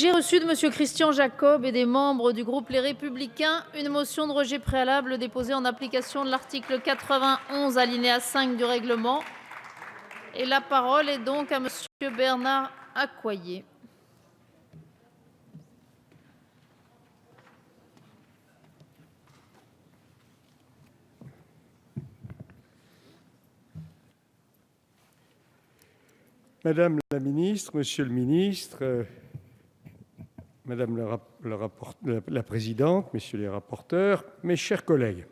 J'ai reçu de M. Christian Jacob et des membres du groupe Les Républicains une motion de rejet préalable déposée en application de l'article 91 alinéa 5 du règlement. Et la parole est donc à M. Bernard Accoyer. Madame la ministre, monsieur le ministre, madame la présidente, messieurs les rapporteurs, mes chers collègues,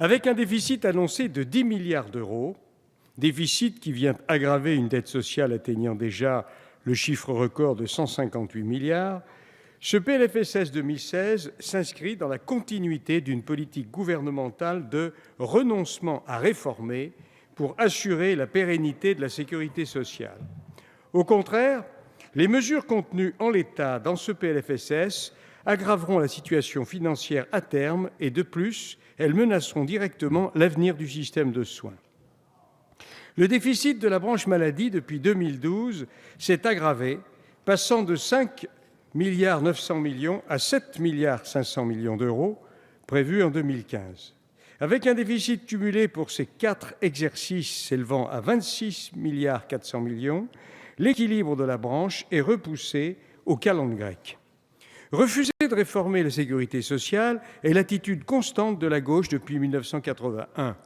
avec un déficit annoncé de 10 milliards d'euros, déficit qui vient aggraver une dette sociale atteignant déjà le chiffre record de 158 milliards, ce PLFSS 2016 s'inscrit dans la continuité d'une politique gouvernementale de renoncement à réformer pour assurer la pérennité de la sécurité sociale. Au contraire, les mesures contenues en l'état dans ce PLFSS aggraveront la situation financière à terme et, de plus, elles menaceront directement l'avenir du système de soins. Le déficit de la branche maladie depuis 2012 s'est aggravé, passant de 5,9 milliards à 7,5 milliards d'euros prévus en 2015. Avec un déficit cumulé pour ces 4 exercices s'élevant à 26,4 milliards, l'équilibre de la branche est repoussé aux calendes grecques. Refuser de réformer la sécurité sociale est l'attitude constante de la gauche depuis 1981.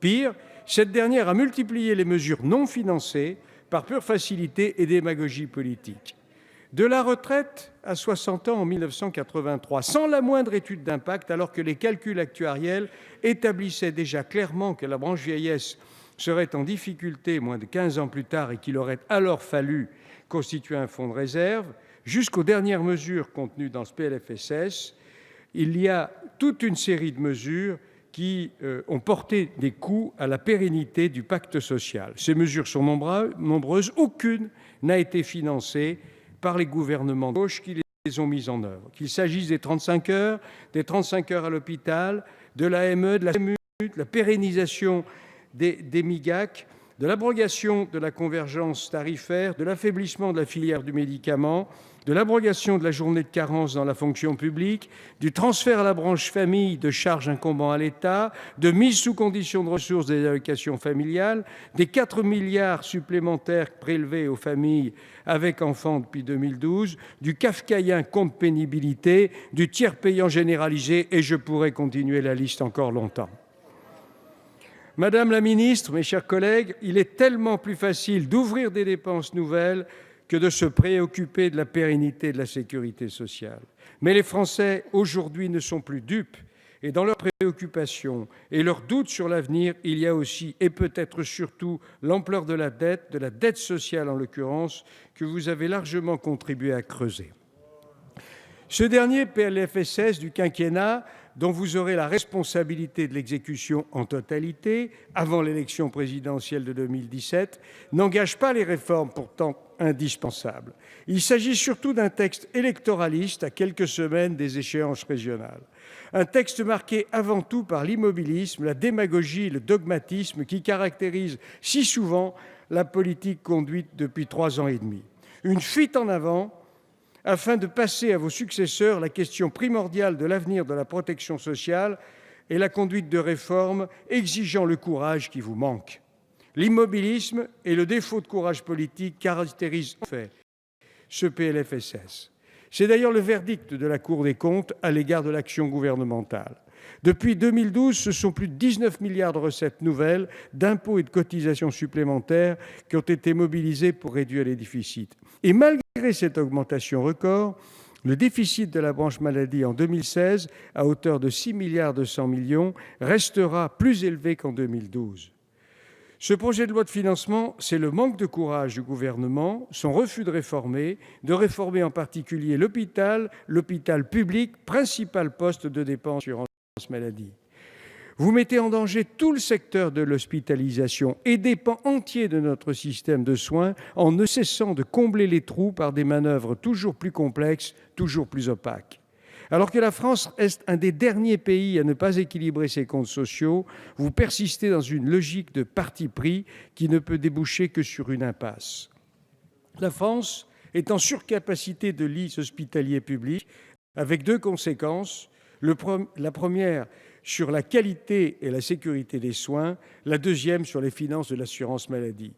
Pire, cette dernière a multiplié les mesures non financées par pure facilité et démagogie politique. De la retraite à 60 ans en 1983, sans la moindre étude d'impact, alors que les calculs actuariels établissaient déjà clairement que la branche vieillesse serait en difficulté moins de 15 ans plus tard et qu'il aurait alors fallu constituer un fonds de réserve, jusqu'aux dernières mesures contenues dans ce PLFSS, il y a toute une série de mesures qui ont porté des coups à la pérennité du pacte social. Ces mesures sont nombreuses, aucune n'a été financée par les gouvernements de gauche qui les ont mises en œuvre. Qu'il s'agisse des 35 heures à l'hôpital, de l'AME, de la SAMU, de la pérennisation des MIGAC, de l'abrogation de la convergence tarifaire, de l'affaiblissement de la filière du médicament, de l'abrogation de la journée de carence dans la fonction publique, du transfert à la branche famille de charges incombant à l'État, de mise sous condition de ressources des allocations familiales, des 4 milliards supplémentaires prélevés aux familles avec enfants depuis 2012, du kafkaïen compte pénibilité, du tiers payant généralisé, et je pourrais continuer la liste encore longtemps. Madame la ministre, mes chers collègues, il est tellement plus facile d'ouvrir des dépenses nouvelles que de se préoccuper de la pérennité de la sécurité sociale. Mais les Français, aujourd'hui, ne sont plus dupes. Et dans leurs préoccupations et leurs doutes sur l'avenir, il y a aussi, et peut-être surtout, l'ampleur de la dette sociale en l'occurrence, que vous avez largement contribué à creuser. Ce dernier PLFSS du quinquennat, dont vous aurez la responsabilité de l'exécution en totalité, avant l'élection présidentielle de 2017, n'engage pas les réformes pourtant indispensables. Il s'agit surtout d'un texte électoraliste à quelques semaines des échéances régionales. Un texte marqué avant tout par l'immobilisme, la démagogie et le dogmatisme qui caractérisent si souvent la politique conduite depuis 3 ans et demi. Une fuite en avant afin de passer à vos successeurs la question primordiale de l'avenir de la protection sociale et la conduite de réformes exigeant le courage qui vous manque. L'immobilisme et le défaut de courage politique caractérisent en fait ce PLFSS. C'est d'ailleurs le verdict de la Cour des comptes à l'égard de l'action gouvernementale. Depuis 2012, ce sont plus de 19 milliards de recettes nouvelles, d'impôts et de cotisations supplémentaires qui ont été mobilisés pour réduire les déficits. Et malgré cette augmentation record, le déficit de la branche maladie en 2016, à hauteur de 6,2 milliards, restera plus élevé qu'en 2012. Ce projet de loi de financement, c'est le manque de courage du gouvernement, son refus de réformer en particulier l'hôpital public, principal poste de dépense sur maladie. Vous mettez en danger tout le secteur de l'hospitalisation et des pans entiers de notre système de soins en ne cessant de combler les trous par des manœuvres toujours plus complexes, toujours plus opaques. Alors que la France est un des derniers pays à ne pas équilibrer ses comptes sociaux, vous persistez dans une logique de parti pris qui ne peut déboucher que sur une impasse. La France est en surcapacité de lits hospitaliers publics, avec deux conséquences. La première sur la qualité et la sécurité des soins, la deuxième sur les finances de l'assurance maladie.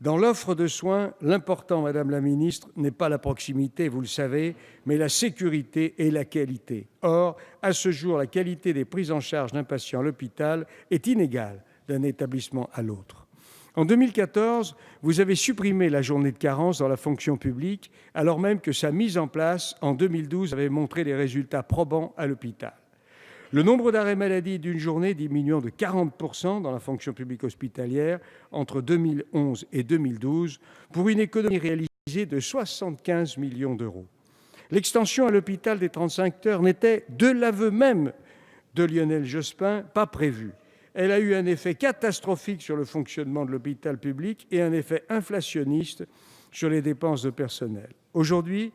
Dans l'offre de soins, l'important, Madame la Ministre, n'est pas la proximité, vous le savez, mais la sécurité et la qualité. Or, à ce jour, la qualité des prises en charge d'un patient à l'hôpital est inégale d'un établissement à l'autre. En 2014, vous avez supprimé la journée de carence dans la fonction publique, alors même que sa mise en place en 2012 avait montré des résultats probants à l'hôpital. Le nombre d'arrêts maladie d'une journée diminuant de 40% dans la fonction publique hospitalière entre 2011 et 2012 pour une économie réalisée de 75 millions d'euros. L'extension à l'hôpital des 35 heures n'était, de l'aveu même de Lionel Jospin, pas prévue. Elle a eu un effet catastrophique sur le fonctionnement de l'hôpital public et un effet inflationniste sur les dépenses de personnel. Aujourd'hui,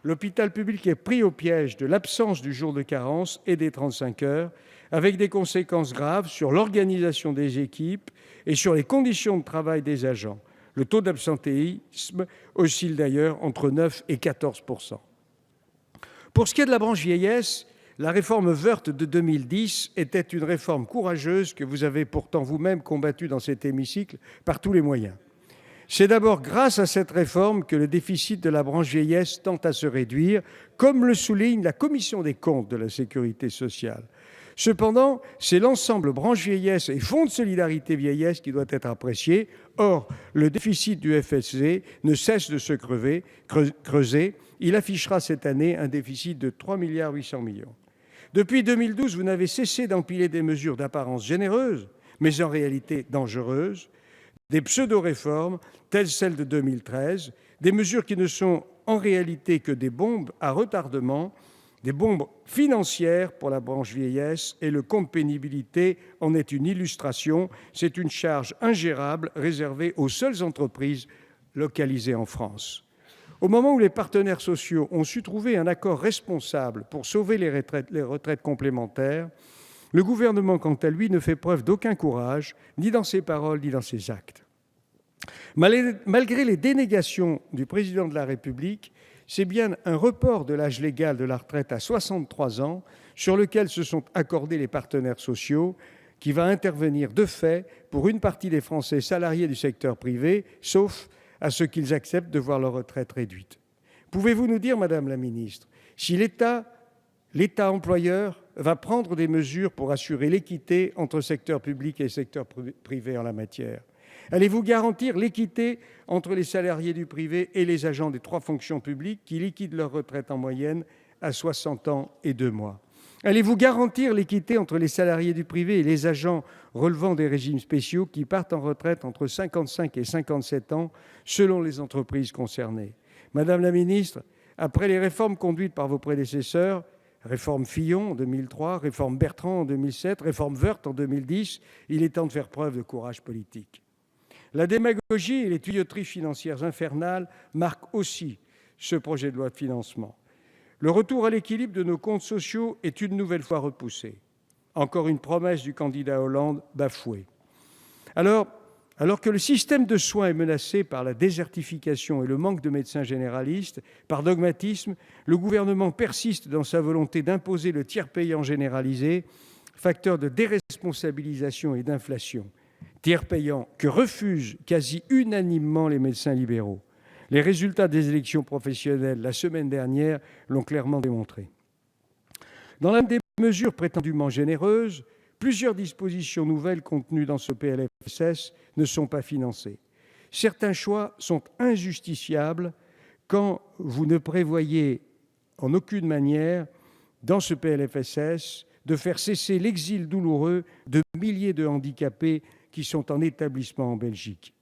l'hôpital public est pris au piège de l'absence du jour de carence et des 35 heures, avec des conséquences graves sur l'organisation des équipes et sur les conditions de travail des agents. Le taux d'absentéisme oscille d'ailleurs entre 9 et 14%. Pour ce qui est de la branche vieillesse, la réforme Woerth de 2010 était une réforme courageuse que vous avez pourtant vous-même combattue dans cet hémicycle par tous les moyens. C'est d'abord grâce à cette réforme que le déficit de la branche vieillesse tend à se réduire, comme le souligne la Commission des comptes de la Sécurité sociale. Cependant, c'est l'ensemble branche vieillesse et fonds de solidarité vieillesse qui doit être apprécié. Or, le déficit du FSV ne cesse de se creuser. Il affichera cette année un déficit de 3,8 milliards. Depuis 2012, vous n'avez cessé d'empiler des mesures d'apparence généreuse, mais en réalité dangereuses, des pseudo-réformes telles celles de 2013, des mesures qui ne sont en réalité que des bombes à retardement, des bombes financières pour la branche vieillesse, et le compte pénibilité en est une illustration. C'est une charge ingérable réservée aux seules entreprises localisées en France. Au moment où les partenaires sociaux ont su trouver un accord responsable pour sauver les retraites complémentaires, le gouvernement, quant à lui, ne fait preuve d'aucun courage, ni dans ses paroles, ni dans ses actes. Malgré les dénégations du président de la République, c'est bien un report de l'âge légal de la retraite à 63 ans, sur lequel se sont accordés les partenaires sociaux, qui va intervenir de fait pour une partie des Français salariés du secteur privé, sauf à ce qu'ils acceptent de voir leur retraite réduite. Pouvez-vous nous dire, Madame la Ministre, si l'État employeur va prendre des mesures pour assurer l'équité entre secteur public et secteur privé en la matière? Allez-vous garantir l'équité entre les salariés du privé et les agents des 3 fonctions publiques qui liquident leur retraite en moyenne à 60 ans et 2 mois? Allez-vous garantir l'équité entre les salariés du privé et les agents relevant des régimes spéciaux qui partent en retraite entre 55 et 57 ans selon les entreprises concernées? Madame la Ministre, après les réformes conduites par vos prédécesseurs, réforme Fillon en 2003, réforme Bertrand en 2007, réforme Woerth en 2010, il est temps de faire preuve de courage politique. La démagogie et les tuyauteries financières infernales marquent aussi ce projet de loi de financement. Le retour à l'équilibre de nos comptes sociaux est une nouvelle fois repoussé. Encore une promesse du candidat Hollande bafouée. Alors que le système de soins est menacé par la désertification et le manque de médecins généralistes, par dogmatisme, le gouvernement persiste dans sa volonté d'imposer le tiers payant généralisé, facteur de déresponsabilisation et d'inflation. Tiers payant que refusent quasi unanimement les médecins libéraux. Les résultats des élections professionnelles la semaine dernière l'ont clairement démontré. Dans l'un des mesures prétendument généreuses, plusieurs dispositions nouvelles contenues dans ce PLFSS ne sont pas financées. Certains choix sont injustifiables quand vous ne prévoyez en aucune manière, dans ce PLFSS, de faire cesser l'exil douloureux de milliers de handicapés qui sont en établissement en Belgique.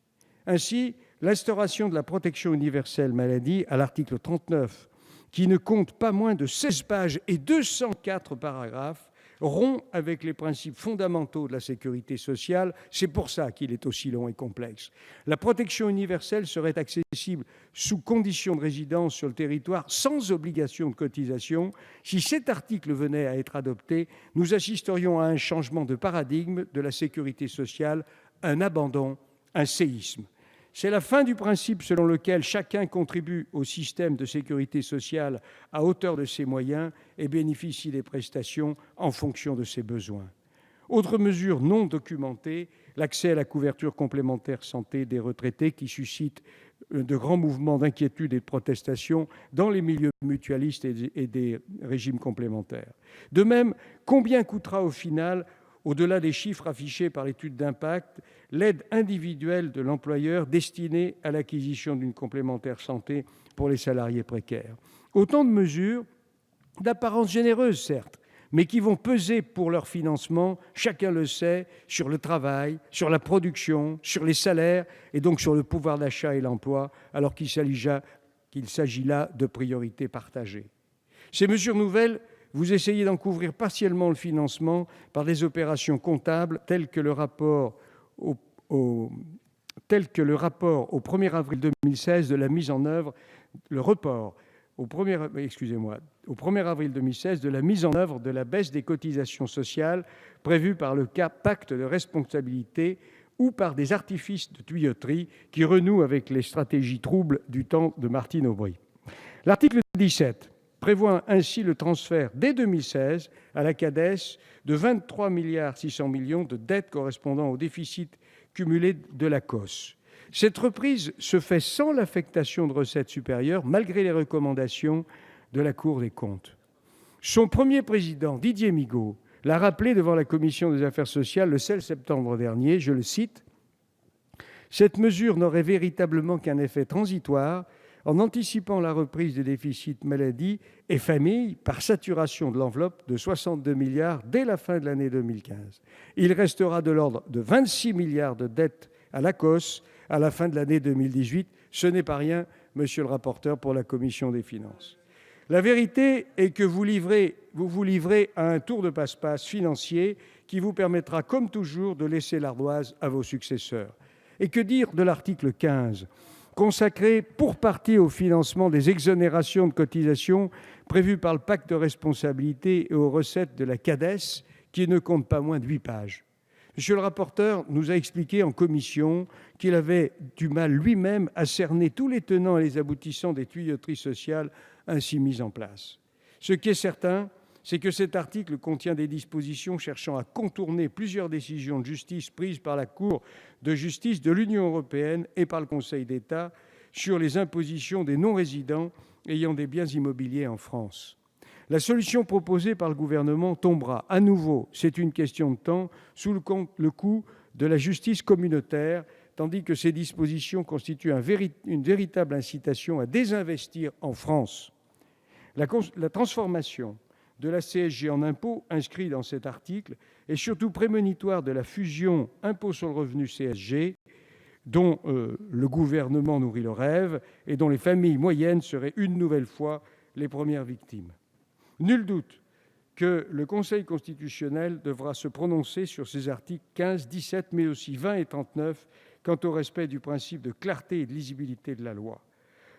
Ainsi, l'instauration de la protection universelle maladie à l'article 39, qui ne compte pas moins de 16 pages et 204 paragraphes, rompt avec les principes fondamentaux de la sécurité sociale. C'est pour ça qu'il est aussi long et complexe. La protection universelle serait accessible sous condition de résidence sur le territoire sans obligation de cotisation. Si cet article venait à être adopté, nous assisterions à un changement de paradigme de la sécurité sociale, un abandon, un séisme. C'est la fin du principe selon lequel chacun contribue au système de sécurité sociale à hauteur de ses moyens et bénéficie des prestations en fonction de ses besoins. Autre mesure non documentée, l'accès à la couverture complémentaire santé des retraités qui suscite de grands mouvements d'inquiétude et de protestation dans les milieux mutualistes et des régimes complémentaires. De même, combien coûtera au final, au-delà des chiffres affichés par l'étude d'impact, l'aide individuelle de l'employeur destinée à l'acquisition d'une complémentaire santé pour les salariés précaires? Autant de mesures d'apparence généreuse, certes, mais qui vont peser pour leur financement, chacun le sait, sur le travail, sur la production, sur les salaires et donc sur le pouvoir d'achat et l'emploi, alors qu'il s'agit là de priorités partagées. Ces mesures nouvelles, vous essayez d'en couvrir partiellement le financement par des opérations comptables telles que le rapport au 1er avril 2016 de la mise en œuvre, le report au 1er avril 2016 de la mise en œuvre de la baisse des cotisations sociales prévue par le pacte de responsabilité ou par des artifices de tuyauterie qui renouent avec les stratégies troubles du temps de Martine Aubry. L'article 17 prévoit ainsi le transfert dès 2016 à la Cades de 23,6 milliards de dettes correspondant au déficit cumulé de l'ACOSS. Cette reprise se fait sans l'affectation de recettes supérieures, malgré les recommandations de la Cour des comptes. Son premier président, Didier Migaud, l'a rappelé devant la Commission des affaires sociales le 16 septembre dernier, je le cite, « Cette mesure n'aurait véritablement qu'un effet transitoire en anticipant la reprise des déficits maladie et famille par saturation de l'enveloppe de 62 milliards dès la fin de l'année 2015. Il restera de l'ordre de 26 milliards de dettes à l'ACOSS à la fin de l'année 2018. Ce n'est pas rien, monsieur le rapporteur pour la Commission des finances. La vérité est que vous vous livrez à un tour de passe-passe financier qui vous permettra, comme toujours, de laisser l'ardoise à vos successeurs. Et que dire de l'article 15, consacré pour partie au financement des exonérations de cotisations prévues par le pacte de responsabilité et aux recettes de la Cades, qui ne compte pas moins de 8 pages. Monsieur le rapporteur nous a expliqué en commission qu'il avait du mal lui-même à cerner tous les tenants et les aboutissants des tuyauteries sociales ainsi mises en place. Ce qui est certain, c'est que cet article contient des dispositions cherchant à contourner plusieurs décisions de justice prises par la Cour de justice de l'Union européenne et par le Conseil d'État sur les impositions des non-résidents ayant des biens immobiliers en France. La solution proposée par le gouvernement tombera à nouveau, c'est une question de temps, sous le coup de la justice communautaire, tandis que ces dispositions constituent une véritable incitation à désinvestir en France. La transformation de la CSG en impôt inscrit dans cet article est surtout prémonitoire de la fusion impôt sur le revenu CSG, dont le gouvernement nourrit le rêve et dont les familles moyennes seraient une nouvelle fois les premières victimes. Nul doute que le Conseil constitutionnel devra se prononcer sur ces articles 15, 17, mais aussi 20 et 39 quant au respect du principe de clarté et de lisibilité de la loi.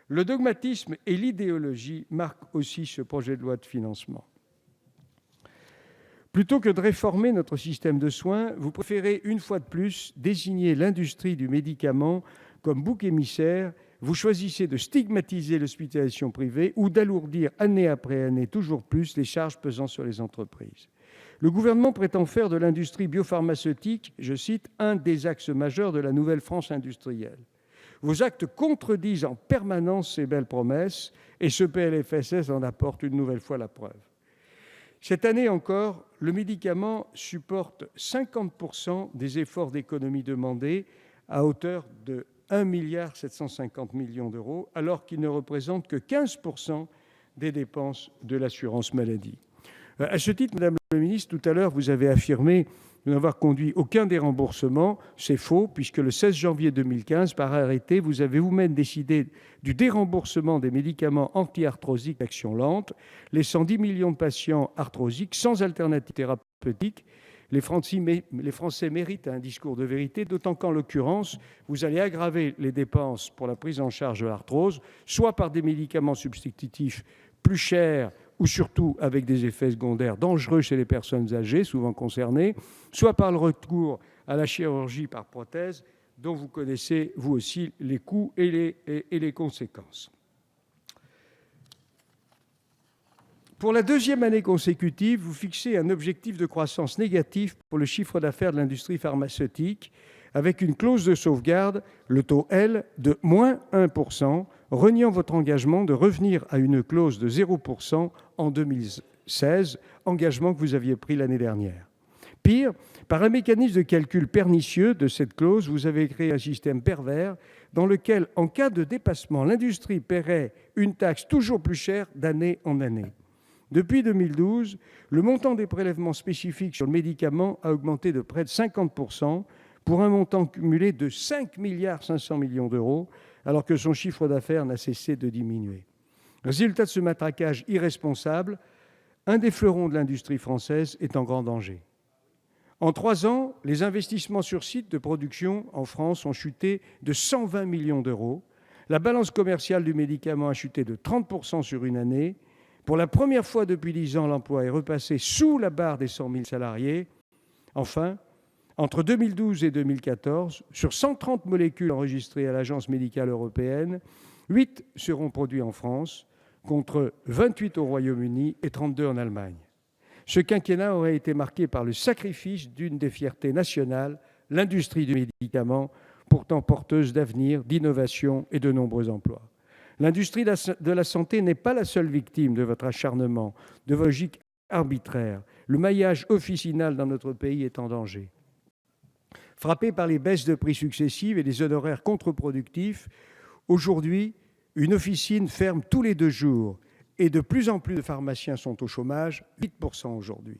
Le dogmatisme et l'idéologie marquent aussi ce projet de loi de financement. Plutôt que de réformer notre système de soins, vous préférez une fois de plus désigner l'industrie du médicament comme bouc émissaire. Vous choisissez de stigmatiser l'hospitalisation privée ou d'alourdir année après année toujours plus les charges pesant sur les entreprises. Le gouvernement prétend faire de l'industrie biopharmaceutique, je cite, « un des axes majeurs de la nouvelle France industrielle ». Vos actes contredisent en permanence ces belles promesses et ce PLFSS en apporte une nouvelle fois la preuve. Cette année encore, le médicament supporte 50% des efforts d'économie demandés à hauteur de 1,750 milliard d'euros, alors qu'il ne représente que 15% des dépenses de l'assurance maladie. À ce titre, Madame la Ministre, tout à l'heure, vous avez affirmé n'avoir conduit aucun déremboursement. C'est faux, puisque le 16 janvier 2015, par arrêté, vous avez vous-même décidé du déremboursement des médicaments anti-arthrosiques d'action lente, laissant 10 millions de patients arthrosiques sans alternative thérapeutique. Les Français méritent un discours de vérité, d'autant qu'en l'occurrence, vous allez aggraver les dépenses pour la prise en charge de l'arthrose, soit par des médicaments substitutifs plus chers ou surtout avec des effets secondaires dangereux chez les personnes âgées, souvent concernées, soit par le recours à la chirurgie par prothèse dont vous connaissez, vous aussi, les coûts et les conséquences. Pour la deuxième année consécutive, vous fixez un objectif de croissance négatif pour le chiffre d'affaires de l'industrie pharmaceutique, avec une clause de sauvegarde, le taux L, de moins 1%, reniant votre engagement de revenir à une clause de 0% en 2016, engagement que vous aviez pris l'année dernière. Pire, par un mécanisme de calcul pernicieux de cette clause, vous avez créé un système pervers dans lequel, en cas de dépassement, l'industrie paierait une taxe toujours plus chère d'année en année. Depuis 2012, le montant des prélèvements spécifiques sur le médicament a augmenté de près de 50%, pour un montant cumulé de 5,5 milliards d'euros, alors que son chiffre d'affaires n'a cessé de diminuer. Résultat de ce matraquage irresponsable, un des fleurons de l'industrie française est en grand danger. En 3 ans, les investissements sur site de production en France ont chuté de 120 millions d'euros. La balance commerciale du médicament a chuté de 30% sur une année. Pour la première fois depuis 10 ans, l'emploi est repassé sous la barre des 100 000 salariés. Enfin, entre 2012 et 2014, sur 130 molécules enregistrées à l'Agence médicale européenne, 8 seront produites en France, contre 28 au Royaume-Uni et 32 en Allemagne. Ce quinquennat aurait été marqué par le sacrifice d'une des fiertés nationales, l'industrie du médicament, pourtant porteuse d'avenir, d'innovation et de nombreux emplois. L'industrie de la santé n'est pas la seule victime de votre acharnement, de vos logiques arbitraires. Le maillage officinal dans notre pays est en danger. Frappé par les baisses de prix successives et les honoraires contre-productifs, aujourd'hui, une officine ferme tous les 2 jours et de plus en plus de pharmaciens sont au chômage, 8% aujourd'hui.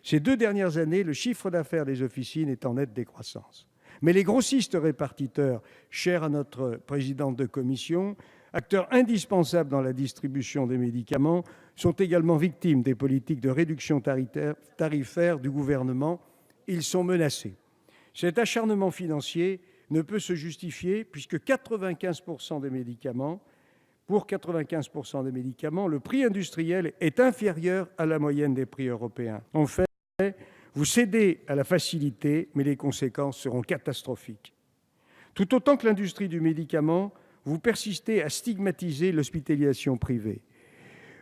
Ces 2 dernières années, le chiffre d'affaires des officines est en nette décroissance. Mais les grossistes répartiteurs, chers à notre présidente de commission, acteurs indispensables dans la distribution des médicaments, sont également victimes des politiques de réduction tarifaire du gouvernement. Ils sont menacés. Cet acharnement financier ne peut se justifier puisque 95% des médicaments, pour 95% des médicaments, le prix industriel est inférieur à la moyenne des prix européens. En fait, vous cédez à la facilité, mais les conséquences seront catastrophiques. Tout autant que l'industrie du médicament, vous persistez à stigmatiser l'hospitalisation privée.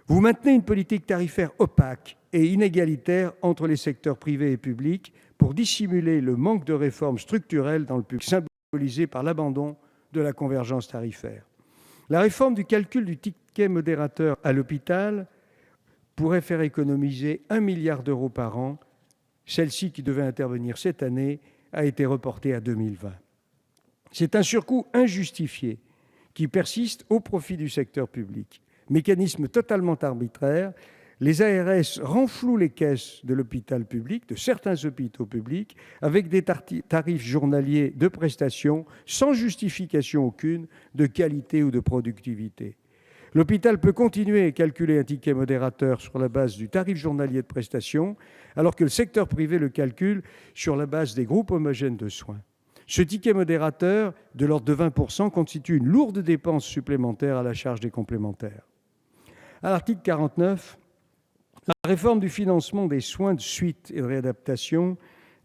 Vous maintenez une politique tarifaire opaque et inégalitaire entre les secteurs privés et publics pour dissimuler le manque de réformes structurelles dans le public, symbolisé par l'abandon de la convergence tarifaire. La réforme du calcul du ticket modérateur à l'hôpital pourrait faire économiser 1 milliard d'euros par an. Celle-ci, qui devait intervenir cette année, a été reportée à 2020. C'est un surcoût injustifié qui persiste au profit du secteur public. Mécanisme totalement arbitraire, les ARS renflouent les caisses de l'hôpital public, de certains hôpitaux publics, avec des tarifs journaliers de prestations sans justification aucune de qualité ou de productivité. L'hôpital peut continuer à calculer un ticket modérateur sur la base du tarif journalier de prestation, alors que le secteur privé le calcule sur la base des groupes homogènes de soins. Ce ticket modérateur, de l'ordre de 20%, constitue une lourde dépense supplémentaire à la charge des complémentaires. À l'article 49, la réforme du financement des soins de suite et de réadaptation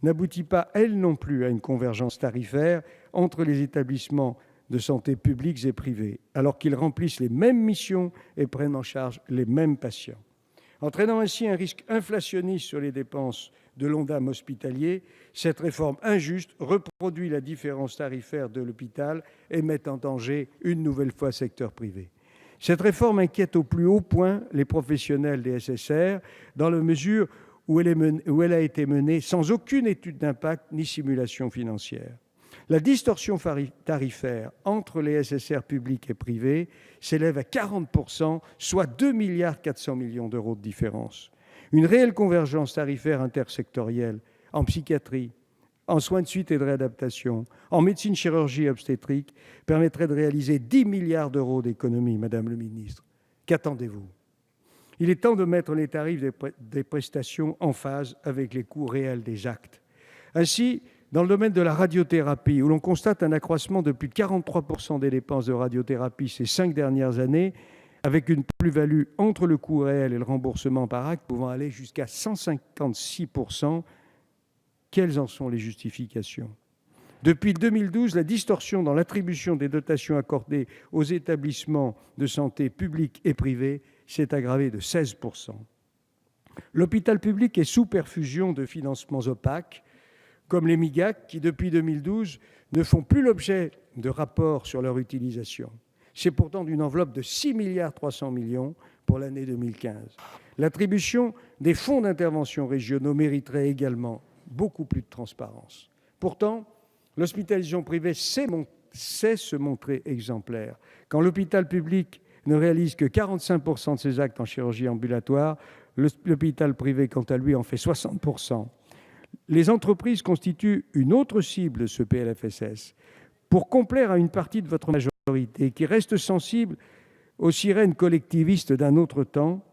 n'aboutit pas, elle non plus, à une convergence tarifaire entre les établissements de santé publics et privés, alors qu'ils remplissent les mêmes missions et prennent en charge les mêmes patients. Entraînant ainsi un risque inflationniste sur les dépenses de l'Ondam hospitalier, cette réforme injuste reproduit la différence tarifaire de l'hôpital et met en danger une nouvelle fois le secteur privé. Cette réforme inquiète au plus haut point les professionnels des SSR, dans la mesure où elle a été menée sans aucune étude d'impact ni simulation financière. La distorsion tarifaire entre les SSR publics et privés s'élève à 40%, soit 2,4 milliards d'euros de différence. Une réelle convergence tarifaire intersectorielle en psychiatrie, en soins de suite et de réadaptation, en médecine, chirurgie et obstétrique, permettrait de réaliser 10 milliards d'euros d'économies, Madame le Ministre. Qu'attendez-vous ? Il est temps de mettre les tarifs des prestations en phase avec les coûts réels des actes. Ainsi, dans le domaine de la radiothérapie, où l'on constate un accroissement de plus de 43% des dépenses de radiothérapie ces 5 dernières années, avec une plus-value entre le coût réel et le remboursement par acte pouvant aller jusqu'à 156%, quelles en sont les justifications ? Depuis 2012, la distorsion dans l'attribution des dotations accordées aux établissements de santé publics et privés s'est aggravée de 16%. L'hôpital public est sous perfusion de financements opaques, comme les MIGAC, qui depuis 2012 ne font plus l'objet de rapports sur leur utilisation. C'est pourtant d'une enveloppe de 6,3 milliards pour l'année 2015. L'attribution des fonds d'intervention régionaux mériterait également beaucoup plus de transparence. Pourtant, l'hospitalisation privée sait se montrer exemplaire. Quand l'hôpital public ne réalise que 45% de ses actes en chirurgie ambulatoire, l'hôpital privé, quant à lui, en fait 60%. Les entreprises constituent une autre cible de ce PLFSS. Pour complaire à une partie de votre majorité qui reste sensible aux sirènes collectivistes d'un autre temps,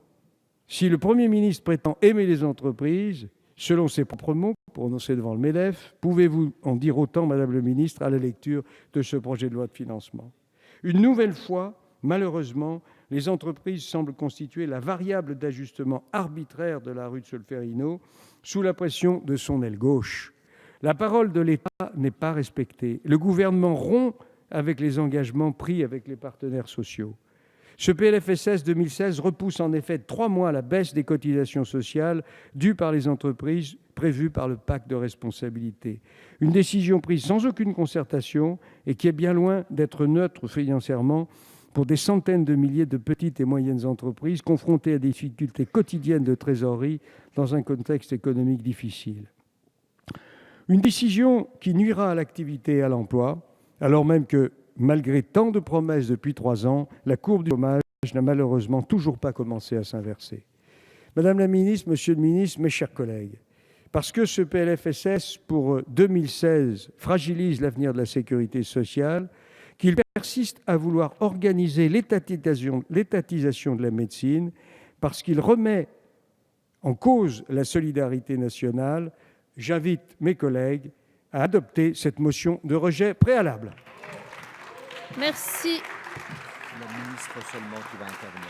si le Premier ministre prétend aimer les entreprises, selon ses propres mots, prononcés devant le MEDEF, pouvez-vous en dire autant, Madame le ministre, à la lecture de ce projet de loi de financement ? Une nouvelle fois, malheureusement, les entreprises semblent constituer la variable d'ajustement arbitraire de la rue de Solferino, sous la pression de son aile gauche. La parole de l'État n'est pas respectée. Le gouvernement rompt avec les engagements pris avec les partenaires sociaux. Ce PLFSS 2016 repousse en effet de 3 mois la baisse des cotisations sociales dues par les entreprises prévues par le pacte de responsabilité. Une décision prise sans aucune concertation et qui est bien loin d'être neutre financièrement pour des centaines de milliers de petites et moyennes entreprises confrontées à des difficultés quotidiennes de trésorerie dans un contexte économique difficile. Une décision qui nuira à l'activité et à l'emploi, alors même que, malgré tant de promesses depuis 3 ans, la courbe du chômage n'a malheureusement toujours pas commencé à s'inverser. Madame la ministre, Monsieur le ministre, mes chers collègues, parce que ce PLFSS pour 2016 fragilise l'avenir de la sécurité sociale, qu'il persiste à vouloir organiser l'étatisation de la médecine, parce qu'il remet en cause la solidarité nationale, j'invite mes collègues à adopter cette motion de rejet préalable. Merci. La ministre seulement qui va intervenir.